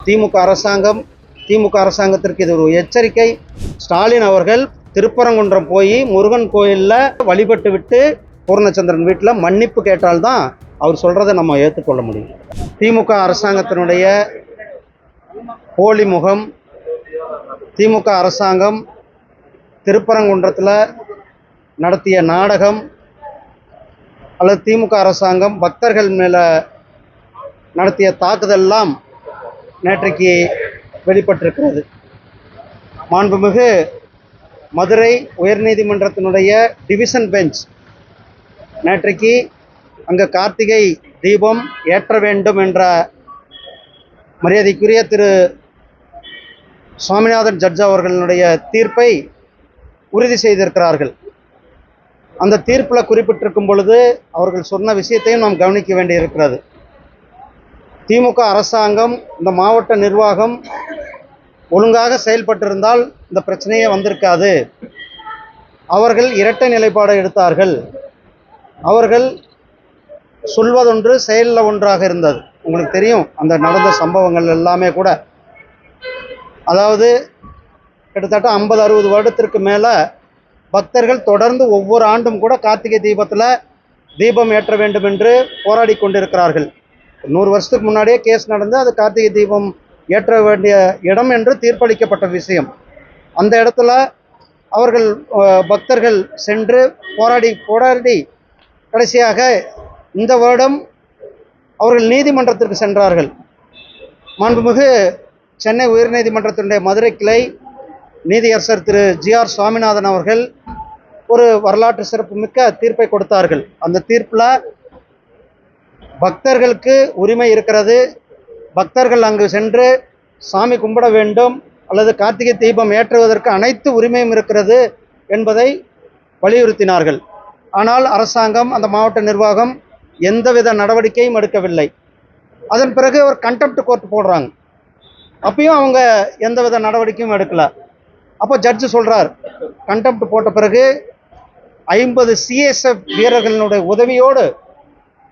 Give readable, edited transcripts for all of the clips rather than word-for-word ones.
திமுக அரசாங்கம், திமுக அரசாங்கத்திற்கு இது ஒரு எச்சரிக்கை. ஸ்டாலின் அவர்கள் திருப்பரங்குன்றம் போய் முருகன் கோயிலில் வழிபட்டு விட்டு பூர்ணச்சந்திரன் வீட்டில் மன்னிப்பு கேட்டால்தான் அவர் சொல்கிறத நம்ம ஏற்றுக்கொள்ள முடியும். திமுக அரசாங்கத்தினுடைய போலி முகம், திமுக அரசாங்கம் திருப்பரங்குன்றத்தில் நடத்திய நாடகம் அல்லது திமுக அரசாங்கம் பக்தர்கள் மேலே நடத்திய தாக்குதல்லாம் நேற்றைக்கு வெளிப்பட்டிருக்கிறது. மாண்புமிகு மதுரை உயர்நீதிமன்றத்தினுடைய டிவிஷன் பெஞ்ச் நேற்றைக்கு அங்கே கார்த்திகை தீபம் ஏற்ற வேண்டும் என்ற மரியாதைக்குரிய திரு சுவாமிநாதன் ஜட்ஜ் அவர்களுடைய தீர்ப்பை உறுதி செய்திருக்கிறார்கள். அந்த தீர்ப்பில் குறிப்பிட்டிருக்கும் பொழுது அவர்கள் சொன்ன விஷயத்தையும் நாம் கவனிக்க வேண்டியிருக்கிறது. திமுக அரசாங்கம், இந்த மாவட்ட நிர்வாகம் ஒழுங்காக செயல்பட்டிருந்தால் இந்த பிரச்சனையே வந்திருக்காது. அவர்கள் இரட்டை நிலைப்பாடு எடுத்தார்கள். அவர்கள் சொல்வதொன்று செயலில் ஒன்றாக இருந்தது. உங்களுக்கு தெரியும் அந்த நடந்த சம்பவங்கள் எல்லாமே கூட. அதாவது கிட்டத்தட்ட 50-60 வருடத்திற்கு மேலே பக்தர்கள் தொடர்ந்து ஒவ்வொரு ஆண்டும் கூட கார்த்திகை தீபத்தில் தீபம் ஏற்ற வேண்டும் என்று போராடி கொண்டிருக்கிறார்கள். 100 வருஷத்துக்கு முன்னாடியே கேஸ் நடந்து அது கார்த்திகை தீபம் ஏற்ற வேண்டிய இடம் என்று தீர்ப்பளிக்கப்பட்ட விஷயம். அந்த இடத்துல அவர்கள் பக்தர்கள் சென்று போராடி கடைசியாக இந்த வருடம் அவர்கள் நீதிமன்றத்திற்கு சென்றார்கள். மாண்புமிகு சென்னை உயர்நீதிமன்றத்தினுடைய மதுரை கிளை நீதியரசர் திரு ஜி.ஆர். சுவாமிநாதன் அவர்கள் ஒரு வரலாற்று சிறப்புமிக்க தீர்ப்பை கொடுத்தார்கள். அந்த தீர்ப்பில் பக்தர்களுக்கு உரிமை இருக்கிறது, பக்தர்கள் அங்கு சென்று சாமி கும்பிட வேண்டும் அல்லது கார்த்திகை தீபம் ஏற்றுவதற்கு அனைத்து உரிமையும் இருக்கிறது என்பதை வலியுறுத்தினார்கள். ஆனால் அரசாங்கம், அந்த மாவட்ட நிர்வாகம் எந்தவித நடவடிக்கையும் எடுக்கவில்லை. அதன் பிறகு ஒரு கண்டெம்ட் கோர்ட் போடுறாங்க. அப்பயும் அவங்க எந்தவித நடவடிக்கையும் எடுக்கல. அப்போ ஜட்ஜு சொல்கிறார், கண்டெம்ட் போட்ட பிறகு 50 சிஎஸ்எஃப் வீரர்களினுடைய உதவியோடு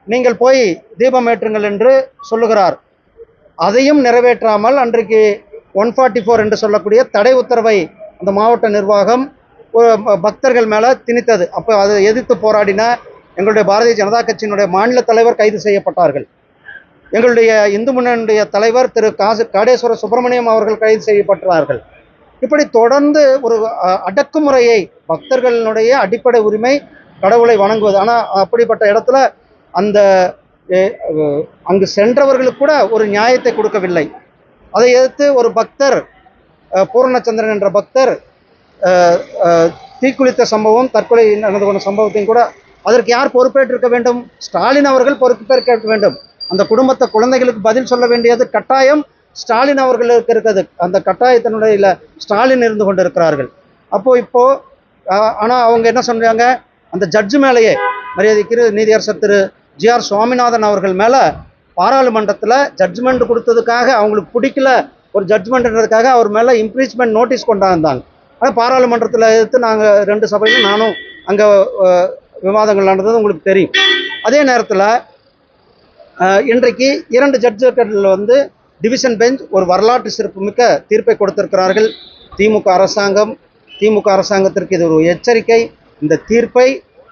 நீங்கள் போய் தீபம் ஏற்றுங்கள் என்று சொல்லுகிறார். அதையும் நிறைவேற்றாமல் அன்றைக்கு 144 என்று சொல்லக்கூடிய தடை உத்தரவை அந்த மாவட்ட நிர்வாகம் பக்தர்கள் மேலே திணித்தது. அப்போ அதை எதிர்த்து போராடின எங்களுடைய பாரதிய ஜனதா கட்சியினுடைய மாநில தலைவர் கைது செய்யப்பட்டார்கள். எங்களுடைய இந்து முன்னணியுடைய தலைவர் திரு காடேஸ்வர சுப்பிரமணியம் அவர்கள் கைது செய்யப்பட்டார்கள். இப்படி தொடர்ந்து ஒரு அடக்குமுறையை, பக்தர்களுடைய அடிப்படை உரிமை கடவுளை வணங்குவது. ஆனால் அப்படிப்பட்ட இடத்துல அந்த அங்கு சென்றவர்களுக்கு கூட ஒரு நியாயத்தை கொடுக்கவில்லை. அதை எதிர்த்து ஒரு பக்தர், பூர்ணச்சந்திரன் என்ற பக்தர் தீக்குளித்த சம்பவம், தற்கொலை நடந்து கொண்ட சம்பவத்தையும் கூட அதற்கு யார் பொறுப்பேற்றிருக்க வேண்டும்? ஸ்டாலின் அவர்கள் பொறுப்பேற்க வேண்டும். அந்த குடும்பத்தை, குழந்தைகளுக்கு பதில் சொல்ல வேண்டியது கட்டாயம் ஸ்டாலின் அவர்களுக்கு இருக்கிறது. அந்த கட்டாயத்தினுடைய ஸ்டாலின் இருந்து கொண்டு இருக்கிறார்கள். ஆனால் அவங்க என்ன சொல்றாங்க, அந்த ஜட்ஜு மேலேயே, மரியாதைக்கு நீதியரசர் திரு ஜி.ஆர். சுவாமிநாதன் அவர்கள் மேலே பாராளுமன்றத்தில் ஜட்ஜ்மெண்ட் கொடுத்ததுக்காக, அவங்களுக்கு பிடிக்கல ஒரு ஜட்ஜ்மெண்ட்ன்றதுக்காக அவர் மேலே இம்ப்ரீச்மெண்ட் நோட்டீஸ் கொண்டாந்தாங்க. ஆனால் பாராளுமன்றத்தில் எதிர்த்து நாங்கள் 2 சபையிலும் நானும் அங்கே விவாதங்கள் நடந்தது உங்களுக்கு தெரியும். அதே நேரத்தில் இன்றைக்கு 2 ஜட்ஜுகள் டிவிஷன் பெஞ்ச் ஒரு வரலாற்று சிறப்புமிக்க தீர்ப்பை கொடுத்திருக்கிறார்கள். திமுக அரசாங்கத்திற்கு இது ஒரு எச்சரிக்கை. இந்த தீர்ப்பை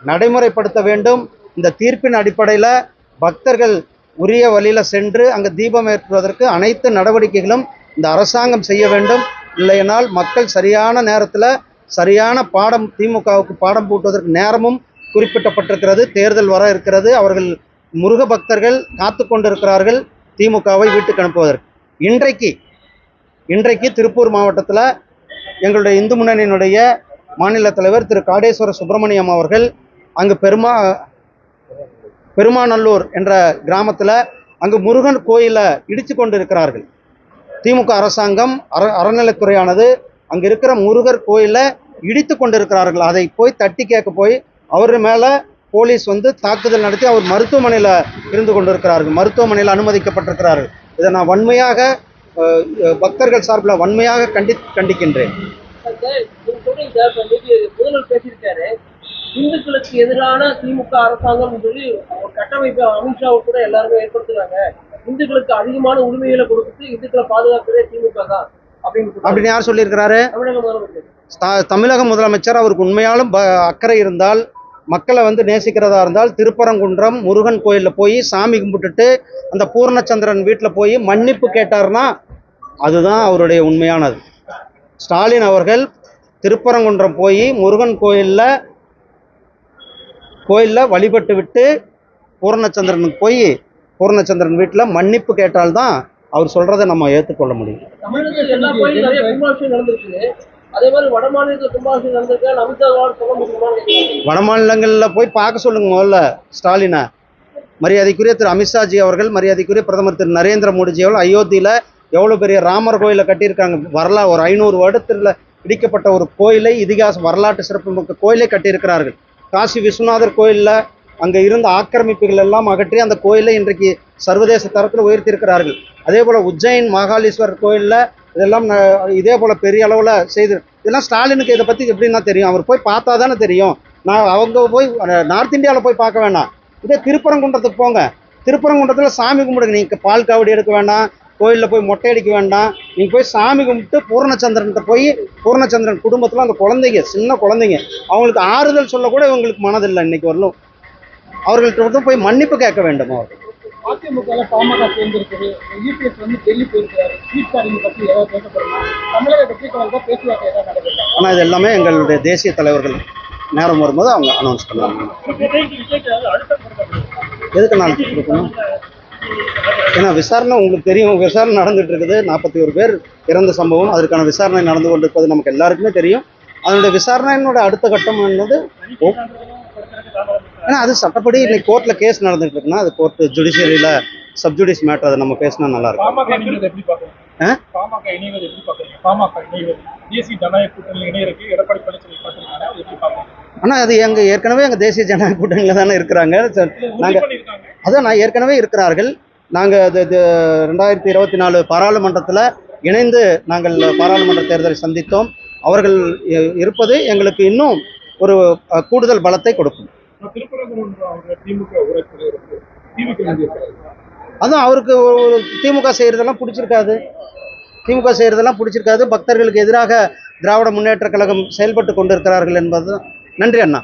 நடைமுறைப்படுத்த வேண்டும். இந்த தீர்ப்பின் அடிப்படையில் பக்தர்கள் உரிய வழியில் சென்று அங்கே தீபம் ஏற்றுவதற்கு அனைத்து நடவடிக்கைகளும் இந்த அரசாங்கம் செய்ய வேண்டும். இல்லையென்றால் மக்கள் சரியான நேரத்தில் சரியான பாடம், திமுகவுக்கு பாடம் பூட்டுவதற்கு நேரமும் குறிப்பிட்டப்பட்டிருக்கிறது. தேர்தல் வர இருக்கிறது. அவர்கள் முருக பக்தர்கள் காத்து கொண்டிருக்கிறார்கள் திமுகவை வீட்டுக்கு அனுப்புவதற்கு. இன்றைக்கு திருப்பூர் மாவட்டத்தில் எங்களுடைய இந்து முன்னணியினுடைய மாநில தலைவர் திரு காடேஸ்வர சுப்பிரமணியம் அவர்கள் அங்கு பெருமாநல்லூர் என்ற கிராமத்தில் அங்கு முருகன் கோயிலை இடித்து கொண்டு இருக்கிறார்கள். திமுக அரசாங்கம், அறநிலைத்துறையானது அங்கே இருக்கிற முருகர் கோயிலை இடித்து கொண்டு இருக்கிறார்கள். அதை போய் தட்டி கேட்க போய் அவர் மேலே போலீஸ் தாக்குதல் நடத்தி அவர் மருத்துவமனையில் இருந்து கொண்டிருக்கிறார்கள், மருத்துவமனையில் அனுமதிக்கப்பட்டிருக்கிறார்கள். இதை நான் வன்மையாக பக்தர்கள் சார்பில் வன்மையாக கண்டிக்கின்றேன். முதல்வர் பேசியிருக்காரு, இந்துக்களுக்கு எதிரான திமுக அரசாங்கம் சொல்லி ஒரு கட்டமைப்பை அமித்ஷா கூட எல்லாருமே ஏற்படுத்துறாங்க. இந்துக்களுக்கு அதிகமான உரிமைகளை கொடுத்து இந்துக்களை பாதுகாக்கிறதே திமுக தான் அப்படின்னு யார் சொல்லியிருக்கிறாரு? தமிழக முதலமைச்சர். தமிழக முதலமைச்சர் அவருக்கு உண்மையாலும் அக்கறை இருந்தால், மக்களை நேசிக்கிறதா இருந்தால், திருப்பரங்குன்றம் முருகன் கோயிலில் போய் சாமி கும்பிட்டுட்டு அந்த பூர்ணச்சந்திரன் வீட்டில் போய் மன்னிப்பு கேட்டார்னா அதுதான் அவருடைய உண்மையானது. ஸ்டாலின் அவர்கள் திருப்பரங்குன்றம் போய் முருகன் கோயிலில் வழிபட்டு விட்டு பூர்ணச்சந்திரனுக்கு போய் பூர்ணச்சந்திரன் வீட்டில் மன்னிப்பு கேட்டால்தான் அவர் சொல்றதை நம்ம ஏற்றுக்கொள்ள முடியும். வட மாநிலங்களில் போய் பார்க்க சொல்லுங்க முதல்ல ஸ்டாலினை. மரியாதைக்குரிய திரு அமித்ஷாஜி அவர்கள், மரியாதைக்குரிய பிரதமர் திரு நரேந்திர மோடிஜி அவர்கள் அயோத்தியில் எவ்வளோ பெரிய ராமர் கோயிலை கட்டியிருக்காங்க. ஒரு 500 வருடத்தில் இடிக்கப்பட்ட ஒரு கோயிலை, இதிகாச வரலாற்று சிறப்புமிக்க கோயிலை கட்டியிருக்கிறார்கள். காசி விஸ்வநாதர் கோயிலில் அங்கே இருந்த ஆக்கிரமிப்புகள் எல்லாம் அகற்றி அந்த கோயிலை இன்றைக்கு சர்வதேச தரத்தில் உயர்த்தியிருக்கிறார்கள். அதே போல் உஜ்ஜைன் மகாலீஸ்வரர் கோயிலில் இதெல்லாம் இதே போல் பெரிய அளவில் செய்து, இதெல்லாம் ஸ்டாலினுக்கு இதை பற்றி எப்படின்னா தெரியும். அவர் போய் பார்த்தா தானே தெரியும். அவங்க போய் நார்த் இந்தியாவில் போய் பார்க்க வேண்டாம். இதே திருப்பரங்குன்றத்துக்கு போங்க. திருப்பரங்குன்றத்தில் சாமி கும்பிடுங்க. நீங்கள் பால் காவடி எடுக்க வேண்டாம், கோயிலில் போய் மொட்டை அடிக்க வேண்டாம். நீங்கள் போய் சாமி கும்பிட்டு பூர்ணச்சந்திரன்கிட்ட போய், பூர்ணச்சந்திரன் குடும்பத்தில் அந்த குழந்தைங்க, சின்ன குழந்தைங்க, அவங்களுக்கு ஆறுதல் சொல்லக்கூட இவங்களுக்கு மனதில்லை. இன்னைக்கு வரலும் அவர்கள்ட்ட போய் மன்னிப்பு கேட்க வேண்டும். அவர்கள் அதிமுக பாமக சேர்ந்திருக்குது. யூபிஎஸ் டெல்லி போயிருக்காரு. சீட்காரிங்க பற்றி ஏதாவது பேசப்படுமா? தமிழக வெற்றி கழகம் பேச்சுவார்த்தை ஏதாவது நடக்குது? ஆனால் இது எல்லாமே எங்களுடைய தேசிய தலைவர்கள் நேரம் வரும்போது அவங்க அனௌன்ஸ் பண்ணுவாங்க. எதுக்கு நான் கொடுக்கணும்? ஏன்னா விசாரணை உங்களுக்கு தெரியும், விசாரணை நடந்துட்டு இருக்குது. 41 பேர் இறந்த சம்பவம், அதற்கான விசாரணை நடந்து கொண்டிருப்பது நமக்கு எல்லாருக்குமே தெரியும். அதனுடைய விசாரணையினோட அடுத்த கட்டம் என்னது, ஏன்னா அது சட்டப்படி இன்னைக்கு கோர்ட்டில் கேஸ் நடந்துட்டு இருக்குன்னா அது கோர்ட் ஜுடிஷியரியில் சப்ஜுடிஸ் மேட்டர், அதை நம்ம பேசினா நல்லா இருக்கும். ஆனால் அது ஏற்கனவே எங்கள் தேசிய ஜனநாயக கூட்டணியில் தானே இருக்கிறாங்க. நான் ஏற்கனவே இருக்கிறார்கள். நாங்கள் அது 2024 பாராளுமன்றத்தில் இணைந்து நாங்கள் பாராளுமன்ற தேர்தலை சந்தித்தோம். அவர்கள் இருப்பது எங்களுக்கு இன்னும் ஒரு கூடுதல் பலத்தை கொடுக்கும். அதான் அவருக்கு திமுக செய்யறதெல்லாம் பிடிச்சிருக்காது. பக்தர்களுக்கு எதிராக திராவிட முன்னேற்ற கழகம் செயல்பட்டு கொண்டிருக்கிறார்கள் என்பது. நன்றி அண்ணா.